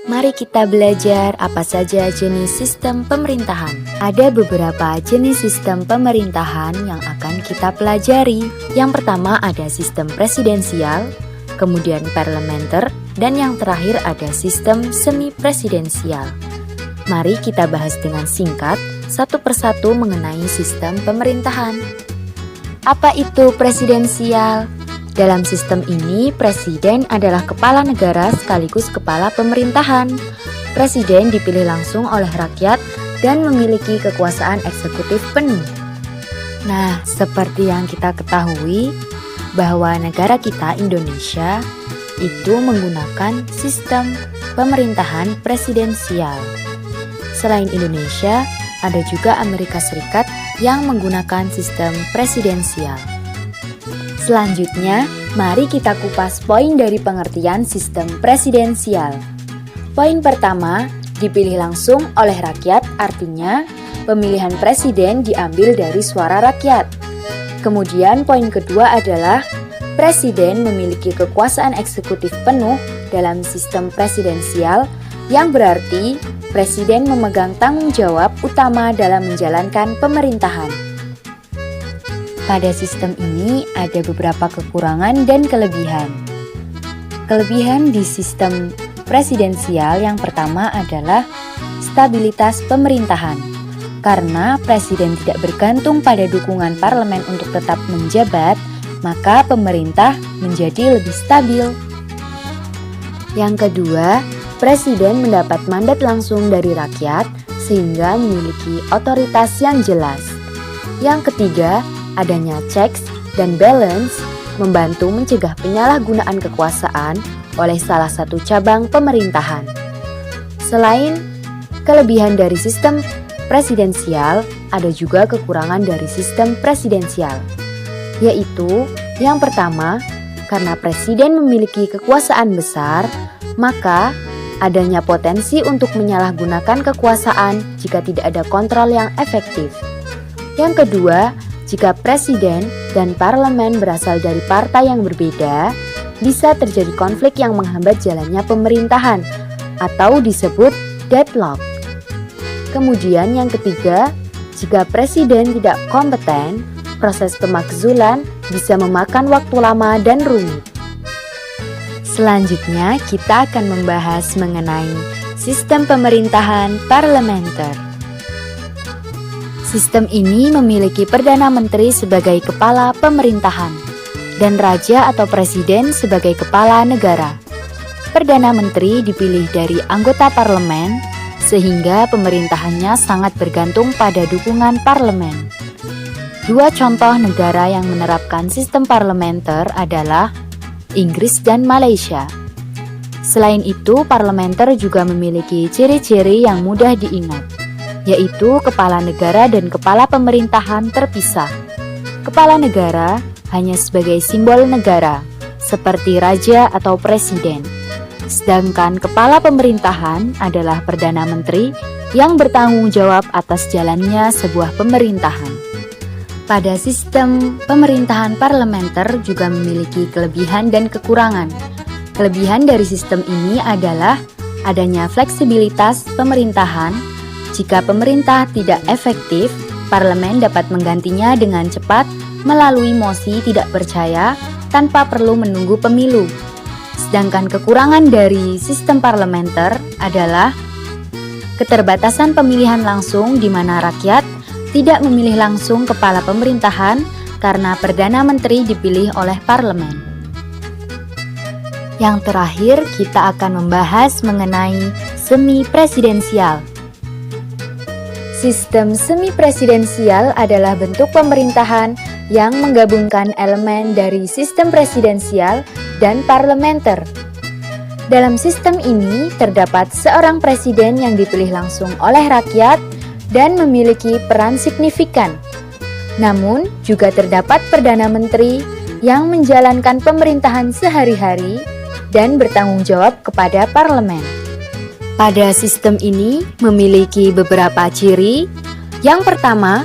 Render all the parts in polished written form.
Mari kita belajar apa saja jenis sistem pemerintahan. Ada beberapa jenis sistem pemerintahan yang akan kita pelajari. Yang pertama ada sistem presidensial, kemudian parlementer, dan yang terakhir ada sistem semi-presidensial. Mari kita bahas dengan singkat, satu persatu mengenai sistem pemerintahan. Apa itu presidensial? Dalam sistem ini, presiden adalah kepala negara sekaligus kepala pemerintahan. Presiden dipilih langsung oleh rakyat dan memiliki kekuasaan eksekutif penuh. Nah, seperti yang kita ketahui, bahwa negara kita Indonesia itu menggunakan sistem pemerintahan presidensial. Selain Indonesia, ada juga Amerika Serikat yang menggunakan sistem presidensial. Selanjutnya, mari kita kupas poin dari pengertian sistem presidensial. Poin pertama, dipilih langsung oleh rakyat, artinya pemilihan presiden diambil dari suara rakyat. Kemudian poin kedua adalah presiden memiliki kekuasaan eksekutif penuh dalam sistem presidensial, yang berarti presiden memegang tanggung jawab utama dalam menjalankan pemerintahan. Pada sistem ini ada beberapa kekurangan dan kelebihan. Kelebihan di sistem presidensial yang pertama adalah stabilitas pemerintahan. Karena presiden tidak bergantung pada dukungan parlemen untuk tetap menjabat, maka pemerintah menjadi lebih stabil. Yang kedua, presiden mendapat mandat langsung dari rakyat sehingga memiliki otoritas yang jelas. Yang ketiga, adanya checks dan balance membantu mencegah penyalahgunaan kekuasaan oleh salah satu cabang pemerintahan. Selain kelebihan dari sistem presidensial, ada juga kekurangan dari sistem presidensial, yaitu yang pertama, karena presiden memiliki kekuasaan besar, maka adanya potensi untuk menyalahgunakan kekuasaan jika tidak ada kontrol yang efektif. Yang kedua, jika presiden dan parlemen berasal dari partai yang berbeda, bisa terjadi konflik yang menghambat jalannya pemerintahan atau disebut deadlock. Kemudian yang ketiga, jika presiden tidak kompeten, proses pemakzulan bisa memakan waktu lama dan rumit. Selanjutnya, kita akan membahas mengenai sistem pemerintahan parlementer. Sistem ini memiliki Perdana Menteri sebagai kepala pemerintahan dan Raja atau Presiden sebagai kepala negara. Perdana Menteri dipilih dari anggota parlemen sehingga pemerintahannya sangat bergantung pada dukungan parlemen. Dua contoh negara yang menerapkan sistem parlementer adalah Inggris dan Malaysia. Selain itu, parlementer juga memiliki ciri-ciri yang mudah diingat, yaitu kepala negara dan kepala pemerintahan terpisah. Kepala negara hanya sebagai simbol negara, seperti raja atau presiden. Sedangkan kepala pemerintahan adalah Perdana Menteri yang bertanggung jawab atas jalannya sebuah pemerintahan. Pada sistem pemerintahan parlementer juga memiliki kelebihan dan kekurangan. Kelebihan dari sistem ini adalah adanya fleksibilitas pemerintahan. Jika pemerintah tidak efektif, parlemen dapat menggantinya dengan cepat melalui mosi tidak percaya tanpa perlu menunggu pemilu. Sedangkan kekurangan dari sistem parlementer adalah keterbatasan pemilihan langsung di mana rakyat tidak memilih langsung kepala pemerintahan karena Perdana Menteri dipilih oleh parlemen. Yang terakhir, kita akan membahas mengenai semi-presidensial. Sistem semi-presidensial adalah bentuk pemerintahan yang menggabungkan elemen dari sistem presidensial dan parlementer. Dalam sistem ini terdapat seorang presiden yang dipilih langsung oleh rakyat dan memiliki peran signifikan. Namun, juga terdapat Perdana Menteri yang menjalankan pemerintahan sehari-hari dan bertanggung jawab kepada parlemen. Pada sistem ini memiliki beberapa ciri. Yang pertama,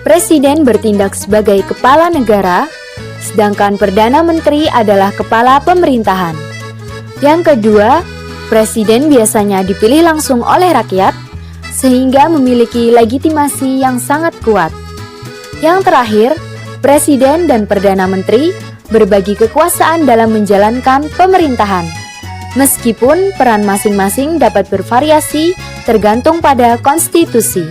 presiden bertindak sebagai kepala negara, sedangkan Perdana Menteri adalah kepala pemerintahan. Yang kedua, Presiden biasanya dipilih langsung oleh rakyat, sehingga memiliki legitimasi yang sangat kuat. Yang terakhir, Presiden dan Perdana Menteri berbagi kekuasaan dalam menjalankan pemerintahan. Meskipun peran masing-masing dapat bervariasi tergantung pada konstitusi.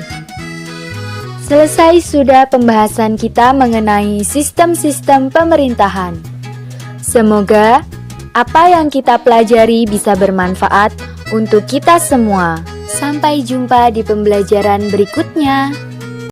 Selesai sudah pembahasan kita mengenai sistem-sistem pemerintahan. Semoga apa yang kita pelajari bisa bermanfaat untuk kita semua. Sampai jumpa di pembelajaran berikutnya.